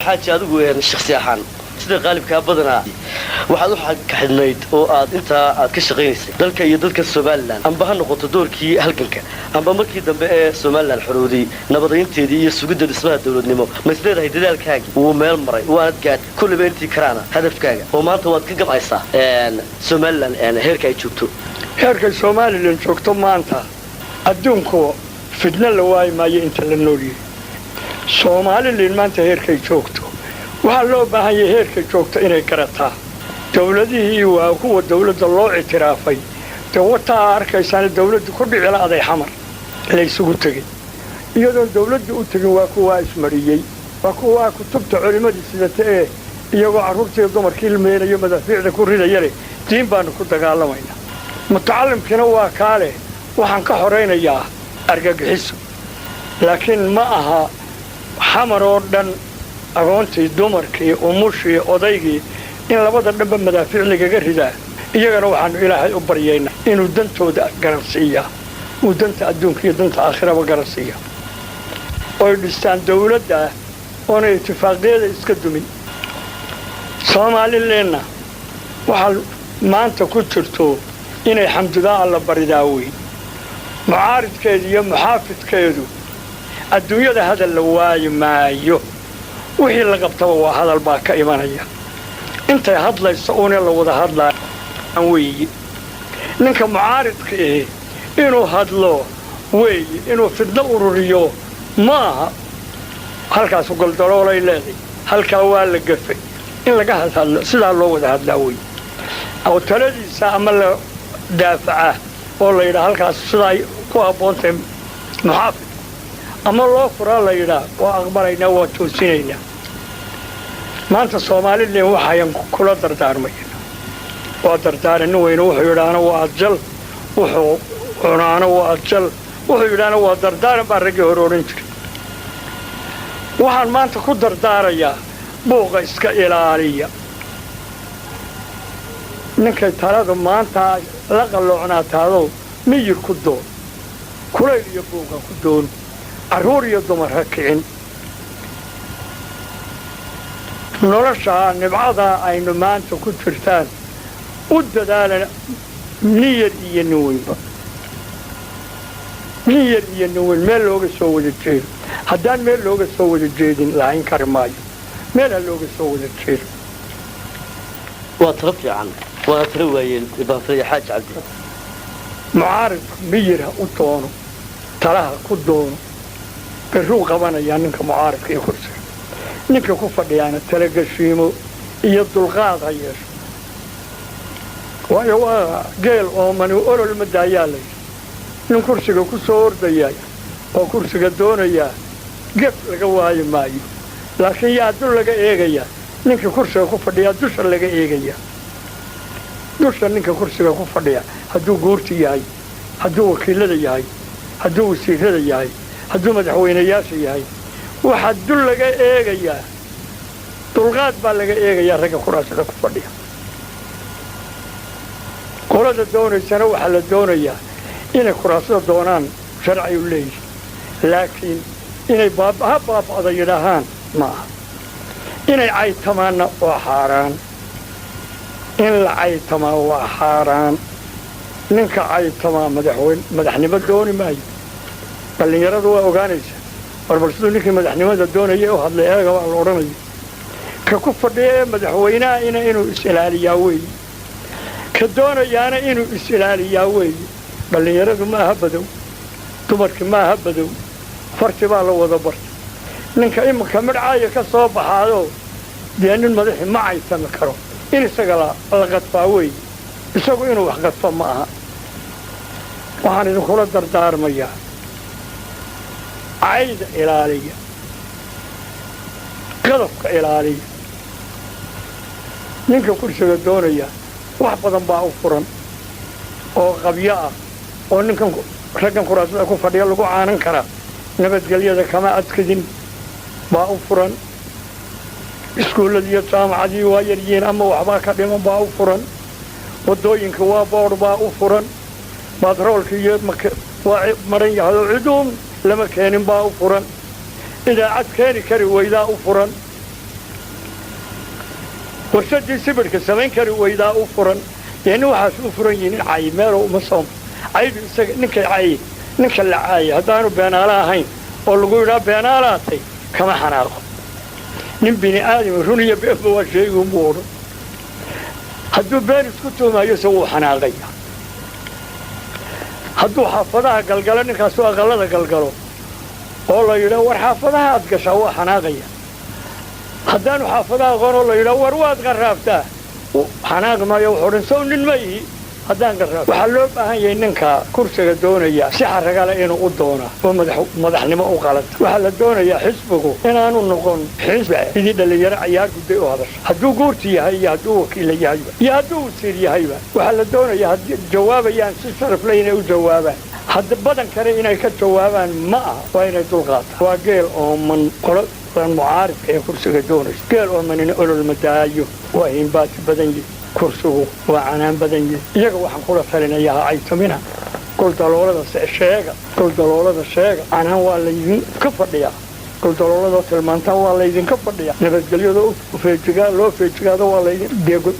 حاجة أدوه الشخصية حان sida qaalibka badana waxaad waxa ka xidhnayd oo aad inta aad ka shaqeynaysid dalka iyo dadka Soomaaliland amba ha noqoto doorkii halganka amba markii dambe ee Soomaaliland xuruudii nabadeynteedii iyo sugidda dhismaha dawladnimo masleedahay dadaalkaaga uu meel maray waad gaad kulli beentii karaana hadafkaaga oo maanta waad ka gabaysaa Soomaaliland heerka ay joogto heerka Soomaaliland joogto maanta adduunku fidna la waayay inta la nooliyay Soomaaliland maanta heerka ay joogto waxa loo baahan yahay heerka joogto inay garataa dawladihii waa kuwa dawladda loo ictiraafay dawladda arkaysan dawladdu ku dhicila aday xamar la isugu tagay iyadoo dawladdu u tagay waa kuwa ismariyay waa kuwa ku tubta culimadii sidata ee iyagoo carruurtii dumarkii ilmeeyo madafiicda ku ridayay diin baan ku dagaalamayna mutacallimkina waa kaale waxaan ka horeynayaa argagixiso laakiin ma aha xamar oo dhan agoontii dumarkii umushii odaygii in labada dhanba madaafiic lagaga ridaa iyagana waxaanu ilaahay u baryaynaa inuu dantooda garansiiya uu danta adduunka iyo danta aakhiraba garansiiya oo dhistaan dawladda oona ittifaaqyada iska dumin Soomaaliland waxa maanta ku jirto inay xamdudaa alla baridaa weyn mucaaridkeedu iyo muxaafidkeedu adduunyada hadal la waayi maayo wixii la qabtaba waa hadal baa ka imanaya intay hadlayso oo la wada hadlaa aan weeyi ninka mucaaridka inuu hadlo weeyi inuu fidna ururiyo maaha halkaas gol daloolay leedahay halka waa la gafay in laga hadlo sida loo wada hadlaa weeyi aw taladiisa ama la daafaca oo la yiraahdo halkaas sida ay ku haboontay muxaafid ama loo furaa la yiraahdo waa aqbalayna waa toosinayna maanta Soomaaliland waxaan kula dardaarmayna waa dardaaran weyn wuxuu yiraahdo waa jal wuxuu cunaana waa jal wuxuu yiraahdo waa dardaaran baa rag hororin jiray waxaan maanta ku dardaarayaa buuqa iska ilaaliya ninka talada maanta la qalloocnaataado miyir ku doon kulayl iyo buuqa ku doon carruur iyo dumar ha kicin nolosha nibcada aynu maanta ku jirtaan u dadaalana niyad iyo nuwinba niyad iyo nuwin meel looga soo wada jeedo haddaan meel looga soo wada jeedin laain kari maayo meel looga soo wada jeedo waa taraf fiican waa tara waayeen ibaafay xaaj cabdi mucaarid miyira u toono talaha ku doono biruu qabanaya ninka mucaaridka ee kursiga ninka ku fadhiyana talagashiimo iyo dulqaad hayeesho waayo waa geel oo manu olol ma daayaalay nin kursiga ku soo ordayay oo kursiga doonaya gef laga waayo maayo laakiin yaa dul laga eegaya ninka kursiga ku fadhiya dusha laga eegaya dusha ninka kursiga ku fadhiya hadduu guurti yahay hadduu wakiilada yahay hadduu wasiirada yahay hadduu madaxweynayaasha yahay waxa dul laga eegaya dulqaad baa laga eegaya ragga kuraasada ku fadhiya qolada doonaysana waxa la doonayaa inay kuraasada doonaan sharci u leeyahay laakiin inay baabada yidhaahaan maaha inay caytamaanna waa xaaraan in la caytamaa waa xaaraan ninka caytamaa madaxnimo dooni maayo dhallinyaradu waa ogaanaysa warbalsiduu ninkii madaxnimada doonaya u hadlay eega waa la odhanaya ka ku fadhiya ee madaxweynaha inuu is-ilaaliyaa weeye ka doonayaana inuu is-ilaaliyaa weeye dhallinyaradu ma aha badow dumarkii ma aha badow farti baa la wada bartay ninka iminka midhcaaya ka soo baxaado dee nin madaxi ma caytami karo in isaga la qadfaa weeye isagu inuu wax qadfo ma aha waxaan idinkula dardaarmayaa cayda ilaaliya qadafka ilaaliya ninka kursiga doonaya wax badan baa u furan oo qabyo ah oo ninkan raggan kuraasada ku fadhiya lagu caanan karaa nabadgelyada kama adkadin baa u furan iskuullada iyo jaamacadii waa yaryihiin ama waxbaa ka dhiman baa u furan waddooyinka waa boodh baa u furan batroolka iyo waa maran yahay oo ciduun lama keenin baa u furan idaacad keeni kari weydaa u furan warshadii sibirka samayn kari weydaa u furan yani waxaas u furan yihiin in caayi meel uma soom caydu isaga ninka la caayi haddaanu beenaala ahayn oo lagu yidhaa beenaalaatay kama xanaaqo nin bini aadam runiya beenba waa sheegu muu odhan hadduu been isku tuumayo se wuu xanaaqaya hadduu xaafadaha galgalo ninkaasu aqallada galgalo oo la yidhaa war xaafadaha aad gashaa waa xanaaqaya haddaanu xaafadaha aqoon oo la yidhaa war waad qarraabtaa xanaaqi maayo wuxuu dhan sow nin ma ihi haddaan qarraab waxaa loo baahan yahay ninka kursiga doonaya si xaragale inuu u doona oo madaxnimo u qalanta waxaa la doonayaa xisbigu inaanu noqon xisbi sidii dhallinyaro cayaar gudday u hadasha hadduu guurti yahay iyo hadduu wakiila yahayba iyo hadduu wasiir yahayba waxaa la doonayaa haddii jawaabayaan si sharaf le inay u jawaabaan hadda badan kale inay ka jawaabaan ma aha waa inay dulqaataan waa geel ooman qolo mucaaridka ee kursiga doonaysa geel oomanina olol madaayo waa hinbaati badan yihi kursigu waa canaan badan yihi iyaga waxaan kula talinayaa ha aytamina guldaloolada sheega canaan waa laydinka fadhiyaa guldaloolada tilmaantaan waa laydinka fadhiyaa nabadgelyada loo feejigaado waa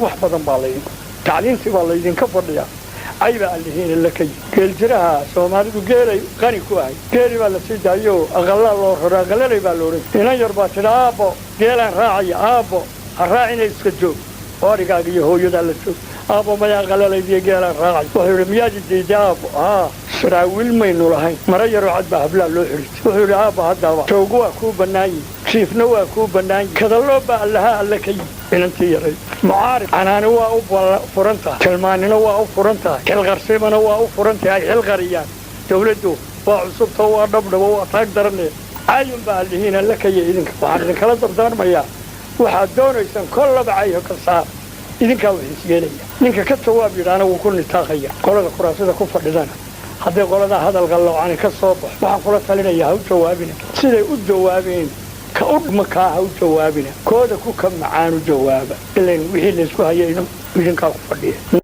wax badan baa laydin tacliintii baa laydinka fadhiyaa caybaa allihiina laka yi geeljiraha soomaalidu geelay qani ku ahay geeli baa la sii daayo aqallaa loo raro aqallalay baa la odhan inan yar baa tidha aabbo geelaan raacaya aabbo ha raacina iska joog oo adhigaaga iyo hooyadaa la joog aabbo maya aqallalaydiyo geelaan raacay wuxuu yidhi miyaad diida aabbo saraawiil maynu lahayn mara yaroo cad baa hablaa loo xidhitay wuxuu yidhi aabba haddaba joogu waa kuu bannaan yihi jiifna waa kuu bannaan yihi kadalloo baa allaha alla ka yi inantii yaray mucaarib canaani waa u furan tahay tilmaanina waa u furan tahay xilqarsimana waa u furan tahay ay xilqariyaan dawladdu waa cusubta waa dhabdhabo waa taag daranee caayun baa allihiin alla ka yi idinka waxaan idinkala dardaarmayaa waxaad doonaysaan kollaba cayho ka saar idinkaa wax isyeelaya ninka ka jawaab yidhaana wuu ku nitaaqaya qolada kuraasida ku fadhidana hadday qoladaa hadalka lowcani ka soo baxo waxaan kula talinayaa ha u jawaabina siday u jawaabeen ka u dhmakaa ha u jawaabina kooda ku ka macaan u jawaaba ilayn wixii laysku hayayno idinkaa ku fadhiya